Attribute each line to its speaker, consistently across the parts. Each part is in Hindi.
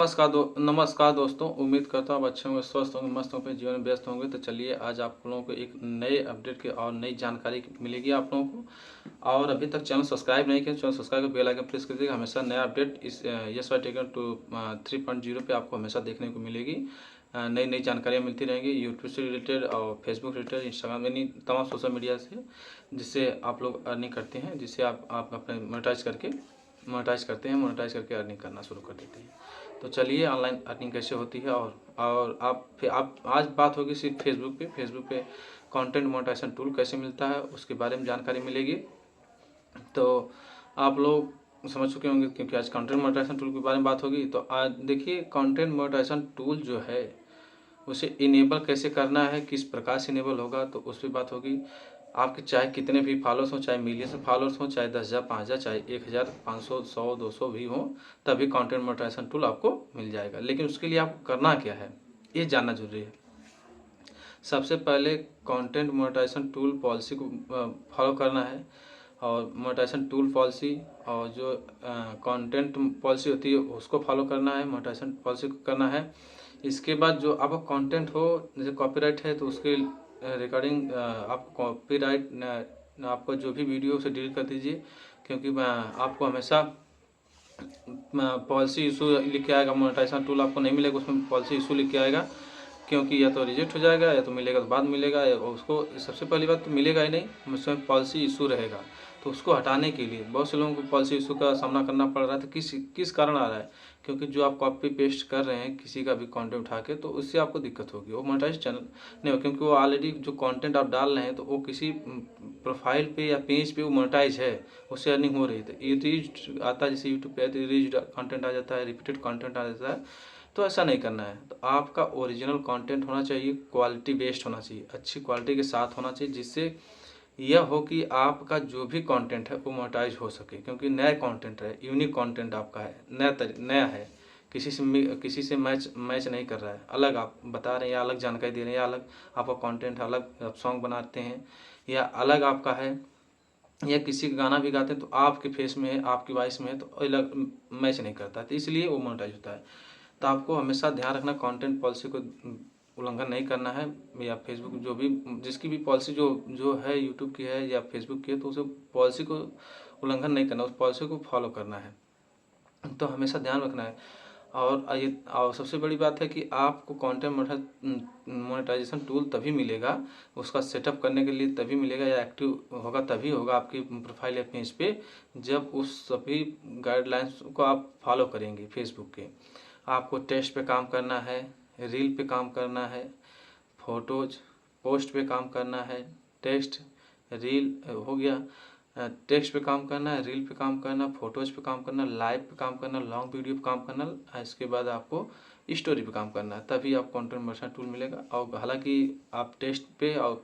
Speaker 1: नमस्कार दोस्तों, उम्मीद करता हूँ आप अच्छे होंगे, स्वस्थ होंगे, मस्त होंगे, जीवन में व्यस्त होंगे। तो चलिए आज आप लोगों को एक नए अपडेट की और नई जानकारी मिलेगी आप लोगों को। और अभी तक चैनल सब्सक्राइब नहीं किया, चैनल सब्सक्राइब कर बेल आइकन प्रेस कर दीजिएगा। हमेशा नया अपडेट इस यस वाई टेकन टू 3.0 पे आपको हमेशा देखने को मिलेगी। नई नई जानकारियाँ मिलती रहेंगी यूट्यूब से रिलेटेड और फेसबुक रिलेटेड, इंस्टाग्राम यानी तमाम सोशल मीडिया से, जिससे आप लोग अर्निंग करते हैं, जिससे आप अपने मोनेटाइज करते हैं, मोनेटाइज करके अर्निंग करना शुरू कर देते हैं। तो चलिए ऑनलाइन अर्निंग कैसे होती है। और आप आज बात होगी सिर्फ फेसबुक पे कंटेंट मोनेटाइजेशन टूल कैसे मिलता है उसके बारे में जानकारी मिलेगी। तो आप लोग समझ चुके होंगे क्योंकि आज कंटेंट मोनेटाइजेशन टूल के बारे में बात होगी। तो आज देखिए, कंटेंट मोनेटाइजेशन टूल जो है उसे इनेबल कैसे करना है, किस प्रकार से इनेबल होगा, तो उस पर बात होगी। आपके चाहे कितने भी फॉलोअर्स हों, चाहे मिलियंस फॉलोअर्स हों, चाहे 10,000, 5,000, चाहे 1,000, 500, 100, 200 भी हों, तभी कंटेंट मोनेटाइजेशन टूल आपको मिल जाएगा। लेकिन उसके लिए आपको करना क्या है, ये जानना जरूरी है। सबसे पहले कंटेंट मोनेटाइजेशन टूल पॉलिसी को फॉलो करना है। और मोनेटाइजेशन टूल पॉलिसी और जो कंटेंट पॉलिसी होती है उसको फॉलो करना है, मोनेटाइजेशन पॉलिसी को करना है। इसके बाद जो आपका कंटेंट हो, जैसे कॉपीराइट है तो उसके रिकॉर्डिंग आप कॉपीराइट आपका जो भी वीडियो उसे डिलीट कर दीजिए, क्योंकि आपको हमेशा पॉलिसी इशू लिख के आएगा। मोनेटाइजेशन टूल आपको नहीं मिलेगा, उसमें पॉलिसी इशू लिख के आएगा, क्योंकि या तो रिजेक्ट हो जाएगा या तो मिलेगा तो बाद मिलेगा, या उसको सबसे पहली बात तो मिलेगा ही नहीं, उसमें पॉलिसी इशू रहेगा। तो उसको हटाने के लिए बहुत से लोगों को पॉलिसी इशू का सामना करना पड़ रहा है। तो किस कारण आ रहा है, क्योंकि जो आप कॉपी पेस्ट कर रहे हैं किसी का भी कंटेंट उठा के, तो उससे आपको दिक्कत होगी, वो मोनेटाइज चैनल नहीं हो, क्योंकि वो ऑलरेडी जो कंटेंट आप डाल रहे हैं तो वो किसी प्रोफाइल पे या पेज पे वो मोनेटाइज है, उससे अर्निंग हो रही है। तो रीच आता है, जैसे यूट्यूब पे रीच कंटेंट आ जाता है, रिपीटेड कंटेंट आ जाता है। तो ऐसा नहीं करना है। तो आपका ओरिजिनल कंटेंट होना चाहिए, क्वालिटी बेस्ड होना चाहिए, अच्छी क्वालिटी के साथ होना चाहिए, जिससे यह हो कि आपका जो भी कंटेंट है वो मोनेटाइज हो सके। क्योंकि नया कंटेंट है, यूनिक कंटेंट आपका है, नया है, किसी से मैच नहीं कर रहा है, अलग आप बता रहे हैं या अलग जानकारी दे रहे हैं, या अलग आपका कंटेंट, अलग आप सॉन्ग बनाते हैं या अलग आपका है, या किसी का गाना भी गाते हैं तो आपके फेस में है, आपकी वॉइस में है, तो अलग मैच नहीं करता, तो इसलिए वो मोनेटाइज होता है। तो आपको हमेशा ध्यान रखना, कंटेंट पॉलिसी को उल्लंघन नहीं करना है। या फेसबुक जो भी जिसकी भी पॉलिसी जो जो है, यूट्यूब की है या फेसबुक की है, तो उसे पॉलिसी को उल्लंघन नहीं करना, उस पॉलिसी को फॉलो करना है। तो हमेशा ध्यान रखना है। और सबसे बड़ी बात है कि आपको कंटेंट मोनेटाइजेशन टूल तभी मिलेगा, उसका सेटअप करने के लिए तभी मिलेगा, या एक्टिव होगा तभी होगा आपकी प्रोफाइल या पेज पे, जब उस सभी गाइडलाइंस को आप फॉलो करेंगे। फेसबुक के आपको टेक्स्ट पे काम करना है, रील पे काम करना है, फोटोज पोस्ट पे काम करना है, टेक्स्ट रील हो गया, टेक्स्ट पे काम करना है, रील पे काम करना, फोटोज पे काम करना, लाइव पे काम करना, लॉन्ग वीडियो पे काम करना, इसके बाद आपको स्टोरी पे काम करना है, तभी आप कंटेंट मोनेटाइजेशन टूल मिलेगा। और हालांकि आप टेक्स्ट पे और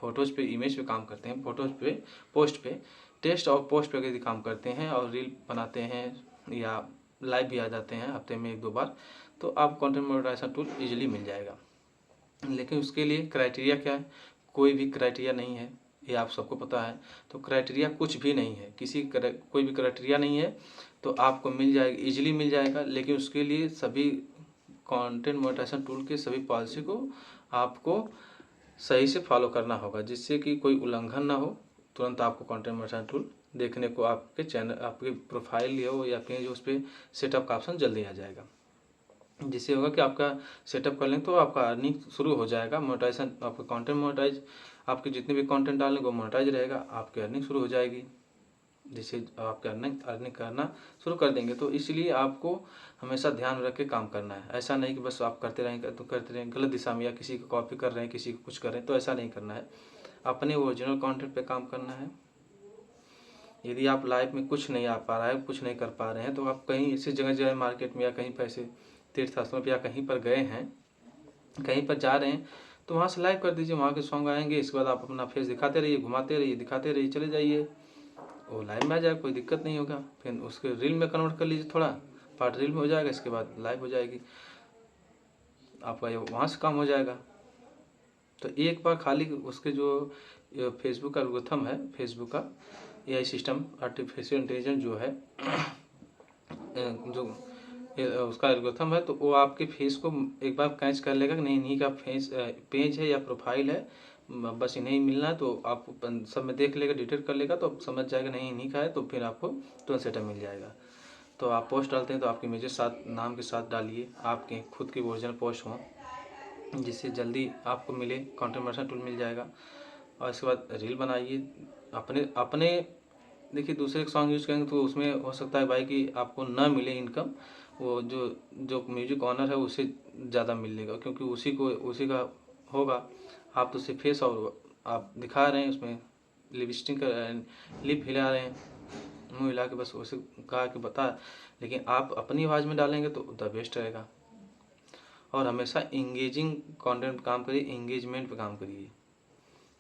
Speaker 1: फोटोज पे, इमेज पे काम करते हैं, फोटोज पे, पोस्ट पे, टेक्स्ट और पोस्ट पे यदि काम करते हैं और रील बनाते हैं या लाइव भी आ जाते हैं हफ्ते में 1-2 बार, तो आप कंटेंट मोनेटाइजेशन टूल ईजिली मिल जाएगा। लेकिन उसके लिए क्राइटेरिया क्या है, कोई भी क्राइटेरिया नहीं है, ये आप सबको पता है। तो क्राइटेरिया कुछ भी नहीं है, कोई भी क्राइटेरिया नहीं है, तो आपको मिल जाएगा, इजीली मिल जाएगा। लेकिन उसके लिए सभी कंटेंट मोनेटाइजेशन टूल के सभी पॉलिसी को आपको सही से फॉलो करना होगा, जिससे कि कोई उल्लंघन ना हो। तुरंत आपको कंटेंट मोनेटाइजेशन टूल देखने को आपके चैनल, आपके प्रोफाइल हो या पेज, उस पर सेटअप का ऑप्शन जल्दी आ जाएगा, जिससे होगा कि आपका सेटअप कर लें तो आपका अर्निंग शुरू हो जाएगा। मोनेटाइजेशन आपका कंटेंट मोनेटाइज, आपके जितने भी कंटेंट डालेंगे वो मोनेटाइज रहेगा, आपकी अर्निंग शुरू हो जाएगी, जिससे आपके अर्निंग करना शुरू कर देंगे। तो इसलिए आपको हमेशा ध्यान रख के काम करना है। ऐसा नहीं कि बस आप करते रहें गलत दिशा में, या किसी को कॉपी कर रहे हैं, किसी को कुछ कर रहे हैं, तो ऐसा नहीं करना है। अपने ओरिजिनल कंटेंट पे काम करना है। यदि आप लाइफ में कुछ नहीं आ पा रहा है, कुछ नहीं कर पा रहे हैं, तो आप कहीं ऐसी जगह मार्केट में, या कहीं पर ऐसे तीर्थ स्थलों पर या कहीं पर गए हैं, कहीं पर जा रहे हैं, तो वहाँ से लाइव कर दीजिए, वहाँ के सॉन्ग आएंगे। इसके बाद आप अपना फेस दिखाते रहिए, घुमाते रहिए, दिखाते रहिए, चले जाइए, वो लाइव में आ जाएगा, कोई दिक्कत नहीं होगा। फिर उसके रील में कन्वर्ट कर लीजिए, थोड़ा पार्ट रील में हो जाएगा, इसके बाद लाइव हो जाएगी, आपका ये वहाँ से काम हो जाएगा। तो एक बार खाली उसके जो फेसबुक का एल्गोरिथम है, फेसबुक का एआई सिस्टम, आर्टिफिशियल इंटेलिजेंस जो है, जो उसका एल्गोरिथम है, तो वो आपके फेस को एक बार कैच कर लेगा कि नहीं इन्हीं का फेस पेज है या प्रोफाइल है, बस इन्हें ही मिलना है, तो आप सब में देख लेगा, डिटेक्ट कर लेगा, तो आप समझ जाएगा नहीं इन्हीं का है, तो फिर आपको तुरंत सेटअप मिल जाएगा। तो आप पोस्ट डालते हैं तो आपके इमेजेस साथ नाम के साथ डालिए, आपके खुद के ओरिजिनल पोस्ट हों, जिससे जल्दी आपको मिले, कंटेंट मॉडरेशन टूल मिल जाएगा। और इसके बाद रील बनाइए अपने अपने देखिए दूसरे सॉन्ग यूज़ करेंगे तो उसमें हो सकता है भाई कि आपको ना मिले इनकम, वो जो जो म्यूजिक ऑनर है उसे ज़्यादा मिलेगा, क्योंकि उसी का होगा। आप तो सिर्फ फेस और आप दिखा रहे हैं, उसमें लिपस्टिक कर रहे हैं, लिप हिला रहे हैं, मुँह हिला के बस उसे कहा कि बता, लेकिन आप अपनी आवाज़ में डालेंगे तो द बेस्ट रहेगा। और हमेशा इंगेजिंग कंटेंट काम करिए, इंगेजमेंट पे काम करिए।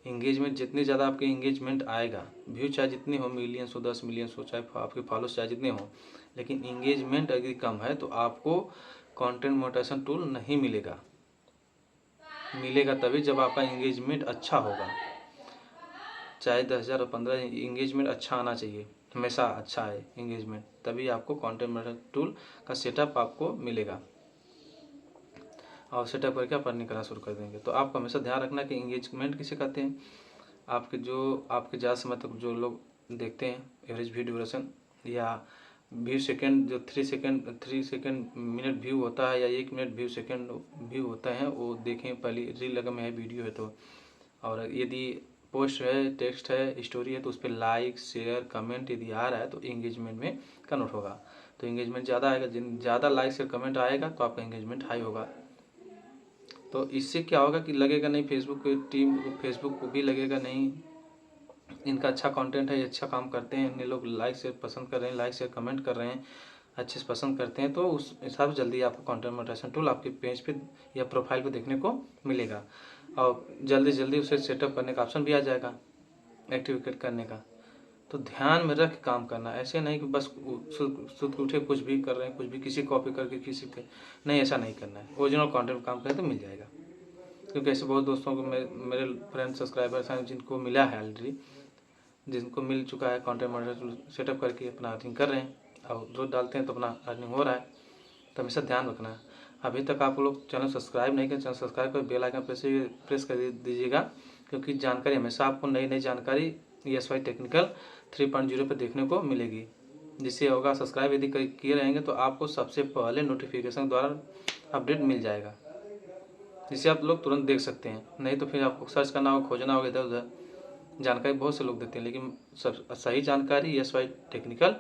Speaker 1: इंगेजमेंट जितनी ज़्यादा आपके इंगेजमेंट आएगा, व्यू चाहे जितने हो, मिलियंस हो, 10 मिलियंस हो, चाहे आपके फॉलोअर्स चाहे जितने हो, लेकिन इंगेजमेंट अगर कम है तो आपको कंटेंट मोनेटाइजेशन टूल नहीं मिलेगा। मिलेगा तभी जब आपका इंगेजमेंट अच्छा होगा, चाहे 10,000 और 15, इंगेजमेंट अच्छा आना चाहिए, हमेशा अच्छा है इंगेजमेंट, तभी आपको कंटेंट मोनेटाइजेशन टूल का सेटअप आपको मिलेगा। और सेटअप करके आप अर्निंग करना शुरू कर देंगे। तो आपको हमेशा ध्यान रखना कि इंगेजमेंट किसे कहते हैं। आपके ज़्यादा समय तक जो लोग देखते हैं एवरेज व्यू ड्यूरेशन या व्यू सेकंड, जो 3 सेकंड मिनट व्यू होता है या 1 मिनट व्यू सेकंड व्यू होता है, वो देखें पहली रील अगर में है, वीडियो है तो। और यदि पोस्ट है, टेक्स्ट है, स्टोरी है, तो उस पर लाइक शेयर कमेंट यदि आ रहा है तो इंगेजमेंट में कन्वर्ट होगा। तो इंगेजमेंट ज़्यादा आएगा, जिन ज़्यादा लाइक शेयर कमेंट आएगा तो आपका इंगेजमेंट हाई होगा। तो इससे क्या होगा कि लगेगा नहीं फेसबुक की टीम को, फेसबुक को भी लगेगा नहीं इनका अच्छा कंटेंट है, ये अच्छा काम करते हैं, इन्हें लोग लाइक शेयर पसंद कर रहे हैं, लाइक शेयर कमेंट कर रहे हैं, अच्छे से पसंद करते हैं, तो उस हिसाब से जल्दी आपको कंटेंट मोनेटाइजेशन टूल आपके पेज पे या प्रोफाइल पे देखने को मिलेगा। और जल्दी जल्दी उसे सेटअप करने का ऑप्शन भी आ जाएगा, एक्टिवेट करने का। तो ध्यान में रख काम करना, ऐसे नहीं कि बस सुध उठे कुछ भी कर रहे हैं, कुछ भी किसी कॉपी करके किसी के, नहीं ऐसा नहीं करना है। ओरिजिनल कंटेंट काम करें तो मिल जाएगा, क्योंकि ऐसे बहुत दोस्तों को मेरे फ्रेंड सब्सक्राइबर्स हैं जिनको मिला है ऑलरेडी, जिनको मिल चुका है, कंटेंट मॉडरेटर सेटअप करके अपना अर्निंग कर रहे हैं और रोज डालते हैं तो अपना अर्निंग हो रहा है। तो हमेशा ध्यान रखना है। अभी तक आप लोग चैनल सब्सक्राइब नहीं करें, चैनल सब्सक्राइब कर बेल आइकन प्रेस कर दीजिएगा, क्योंकि जानकारी हमेशा आपको नई नई जानकारी ESY टेक्निकल 3.0 पर देखने को मिलेगी। जिससे होगा सब्सक्राइब यदि किए रहेंगे तो आपको सबसे पहले नोटिफिकेशन द्वारा अपडेट मिल जाएगा, जिसे आप लोग तुरंत देख सकते हैं। नहीं तो फिर आपको सर्च करना होगा, खोजना होगा इधर उधर। जानकारी बहुत से लोग देते हैं, लेकिन सब सही जानकारी ESY टेक्निकल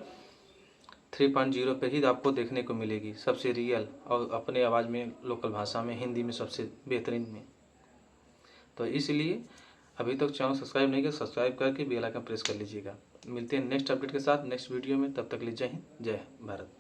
Speaker 1: 3.0 पे ही आपको देखने को मिलेगी, सबसे रियल और अपने आवाज़ में, लोकल भाषा में, हिंदी में सबसे बेहतरीन में। तो इसलिए अभी तक चैनल सब्सक्राइब नहीं किया, सब्सक्राइब करके बेल आइकन प्रेस कर लीजिएगा। मिलते हैं नेक्स्ट अपडेट के साथ नेक्स्ट वीडियो में, तब तक के लिए जय हिंद, जय भारत।